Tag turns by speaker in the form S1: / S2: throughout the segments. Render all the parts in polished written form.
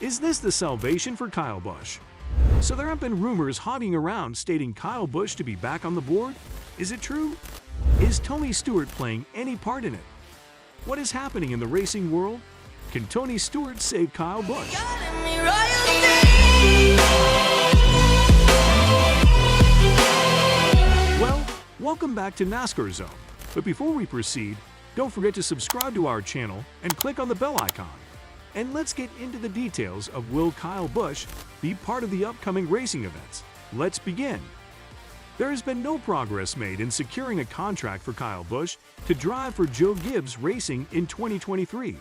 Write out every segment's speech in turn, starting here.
S1: Is this the salvation for Kyle Busch? So there have been rumors hogging around stating Kyle Busch to be back on the board. Is it true? Is Tony Stewart playing any part in it? What is happening in the racing world? Can Tony Stewart save Kyle Busch? Well, welcome back to NASCAR Zone. But before we proceed, don't forget to subscribe to our channel and click on the bell icon. And let's get into the details of will Kyle Busch be part of the upcoming racing events. Let's begin. There has been no progress made in securing a contract for Kyle Busch to drive for Joe Gibbs Racing in 2023.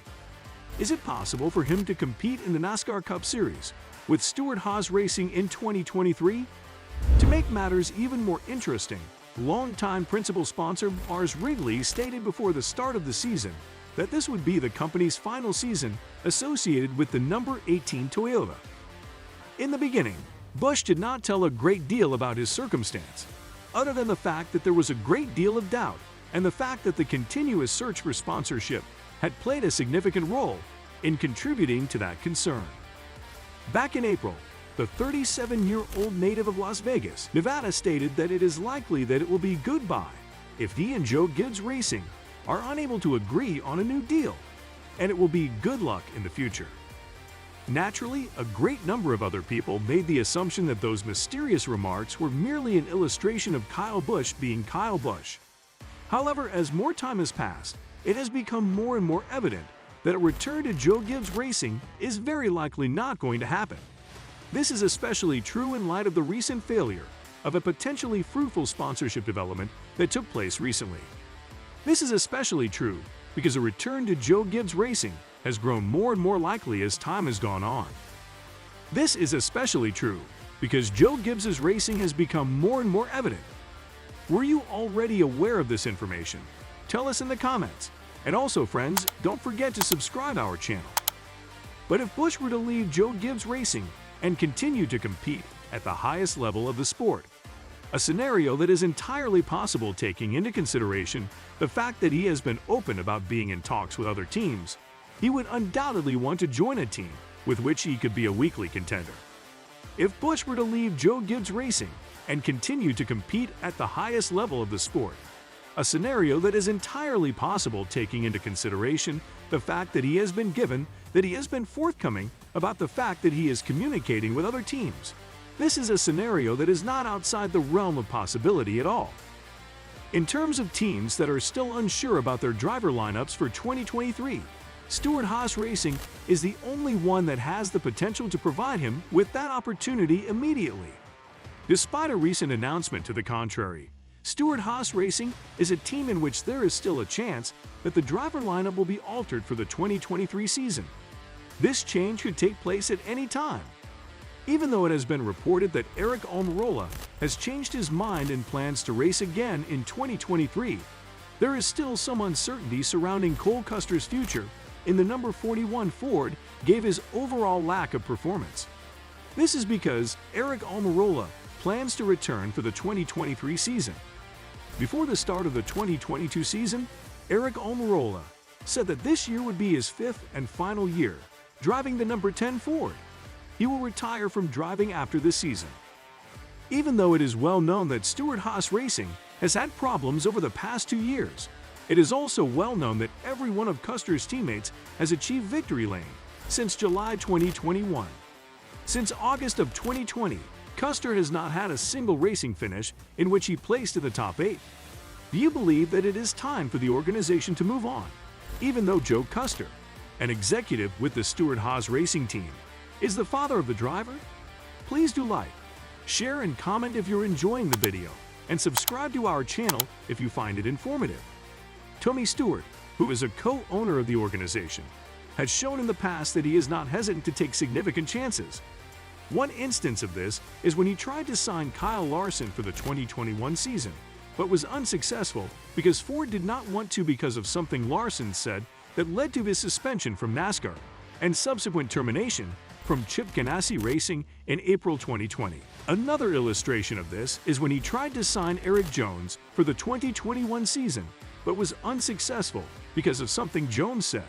S1: Is it possible for him to compete in the NASCAR Cup Series with Stewart-Haas Racing in 2023? To make matters even more interesting, longtime principal sponsor Mars Wrigley stated before the start of the season that this would be the company's final season associated with the number 18 Toyota. In the beginning, Busch did not tell a great deal about his circumstance, other than the fact that there was a great deal of doubt and the fact that the continuous search for sponsorship had played a significant role in contributing to that concern. Back in April, the 37-year-old native of Las Vegas, Nevada stated that it is likely that it will be goodbye if he and Joe Gibbs Racing are unable to agree on a new deal, and it will be good luck in the future. Naturally, a great number of other people made the assumption that those mysterious remarks were merely an illustration of Kyle Busch being Kyle Busch. However, as more time has passed, it has become more and more evident that a return to Joe Gibbs Racing is very likely not going to happen. This is especially true in light of the recent failure of a potentially fruitful sponsorship development that took place recently. This is especially true because a return to Joe Gibbs Racing has grown more and more likely as time has gone on. This is especially true because Joe Gibbs' racing has become more and more evident. Were you already aware of this information? Tell us in the comments. And also, friends, don't forget to subscribe to our channel. But if Busch were to leave Joe Gibbs Racing and continue to compete at the highest level of the sport, a scenario that is entirely possible taking into consideration the fact that he has been open about being in talks with other teams, he would undoubtedly want to join a team with which he could be a weekly contender. If Busch were to leave Joe Gibbs Racing and continue to compete at the highest level of the sport, a scenario that is entirely possible taking into consideration the fact that he has been forthcoming about the fact that he is communicating with other teams. This is a scenario that is not outside the realm of possibility at all. In terms of teams that are still unsure about their driver lineups for 2023, Stewart-Haas Racing is the only one that has the potential to provide him with that opportunity immediately. Despite a recent announcement to the contrary, Stewart-Haas Racing is a team in which there is still a chance that the driver lineup will be altered for the 2023 season. This change could take place at any time. Even though it has been reported that Aric Almirola has changed his mind and plans to race again in 2023, there is still some uncertainty surrounding Cole Custer's future in the number 41 Ford gave his overall lack of performance. This is because Aric Almirola plans to return for the 2023 season. Before the start of the 2022 season, Aric Almirola said that this year would be his fifth and final year driving the number 10 Ford. He will retire from driving after this season. Even though it is well known that Stewart-Haas Racing has had problems over the past 2 years, it is also well known that every one of Custer's teammates has achieved victory lane since July 2021. Since August of 2020, Custer has not had a single racing finish in which he placed in the top 8. Do you believe that it is time for the organization to move on, even though Joe Custer, an executive with the Stewart-Haas Racing team, is the father of the driver? Please do like, share, and comment if you're enjoying the video, and subscribe to our channel if you find it informative. Tony Stewart, who is a co-owner of the organization, has shown in the past that he is not hesitant to take significant chances. One instance of this is when he tried to sign Kyle Larson for the 2021 season, but was unsuccessful because Ford did not want to because of something Larson said that led to his suspension from NASCAR and subsequent termination from Chip Ganassi Racing in April 2020. Another illustration of this is when he tried to sign Erik Jones for the 2021 season, but was unsuccessful because of something Jones said.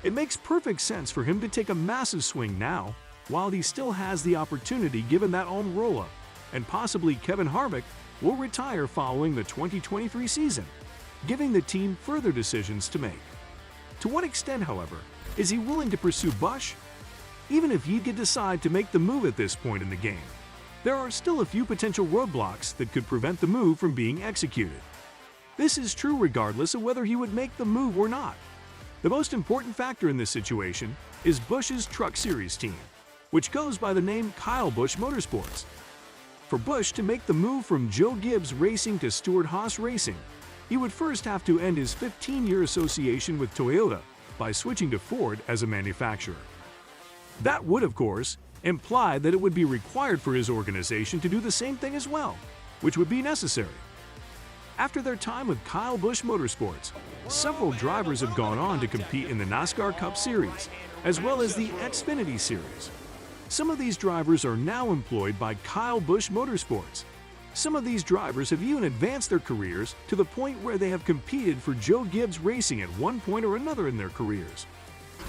S1: It makes perfect sense for him to take a massive swing now, while he still has the opportunity given that Almirola, and possibly Kevin Harvick, will retire following the 2023 season, giving the team further decisions to make. To what extent, however, is he willing to pursue Busch? Even if he could decide to make the move at this point in the game, there are still a few potential roadblocks that could prevent the move from being executed. This is true regardless of whether he would make the move or not. The most important factor in this situation is Busch's Truck Series team, which goes by the name Kyle Busch Motorsports. For Busch to make the move from Joe Gibbs Racing to Stewart-Haas Racing, he would first have to end his 15-year association with Toyota by switching to Ford as a manufacturer. That would, of course, imply that it would be required for his organization to do the same thing as well, which would be necessary. After their time with Kyle Busch Motorsports, several drivers have gone on to compete in the NASCAR Cup Series, as well as the Xfinity Series. Some of these drivers are now employed by Kyle Busch Motorsports. Some of these drivers have even advanced their careers to the point where they have competed for Joe Gibbs Racing at one point or another in their careers.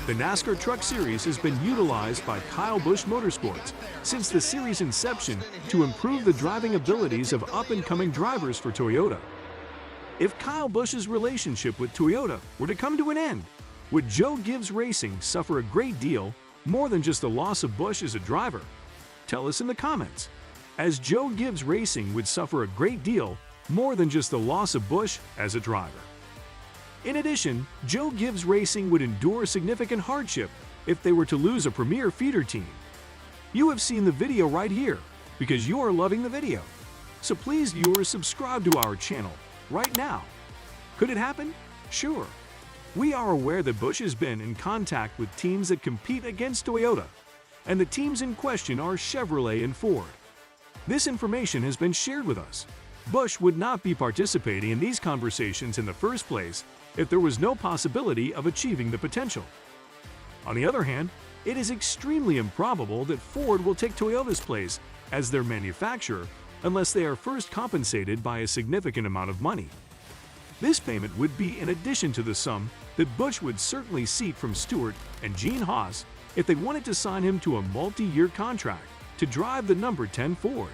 S1: The NASCAR Truck Series has been utilized by Kyle Busch Motorsports since the series' inception to improve the driving abilities of up-and-coming drivers for Toyota. If Kyle Busch's relationship with Toyota were to come to an end, would Joe Gibbs Racing suffer a great deal more than just the loss of Busch as a driver? Tell us in the comments, as Joe Gibbs Racing would suffer a great deal more than just the loss of Busch as a driver. In addition, Joe Gibbs Racing would endure significant hardship if they were to lose a premier feeder team. You have seen the video right here because you are loving the video. So please viewers, subscribe to our channel right now. Could it happen? Sure. We are aware that Busch has been in contact with teams that compete against Toyota, and the teams in question are Chevrolet and Ford. This information has been shared with us. Busch would not be participating in these conversations in the first place if there was no possibility of achieving the potential. On the other hand, it is extremely improbable that Ford will take Toyota's place as their manufacturer unless they are first compensated by a significant amount of money. This payment would be in addition to the sum that Busch would certainly seek from Stewart and Gene Haas if they wanted to sign him to a multi-year contract to drive the number 10 Ford.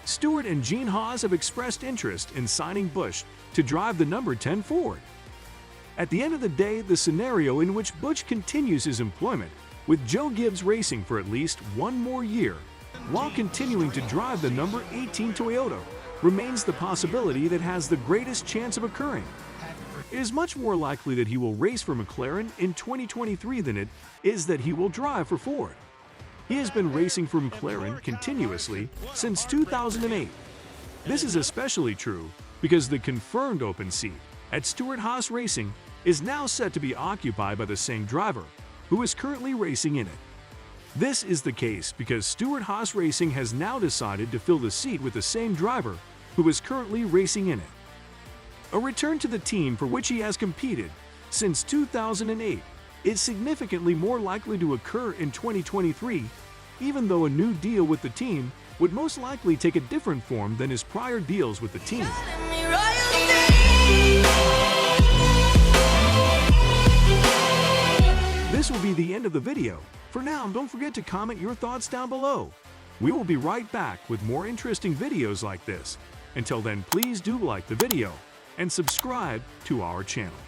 S1: Stewart and Gene Haas have expressed interest in signing Busch to drive the number 10 Ford. At the end of the day, the scenario in which Busch continues his employment with Joe Gibbs Racing for at least one more year while continuing to drive the number 18 Toyota remains the possibility that has the greatest chance of occurring. It is much more likely that he will race for McLaren in 2023 than it is that he will drive for Ford. He has been racing for McLaren continuously since 2008. This is especially true because the confirmed open seat at Stewart-Haas Racing is now set to be occupied by the same driver, who is currently racing in it. This is the case because Stewart-Haas Racing has now decided to fill the seat with the same driver who is currently racing in it. A return to the team for which he has competed since 2008 is significantly more likely to occur in 2023, even though a new deal with the team would most likely take a different form than his prior deals with the team. This will be the end of the video. For now, don't forget to comment your thoughts down below. We will be right back with more interesting videos like this. Until then, please do like the video and subscribe to our channel.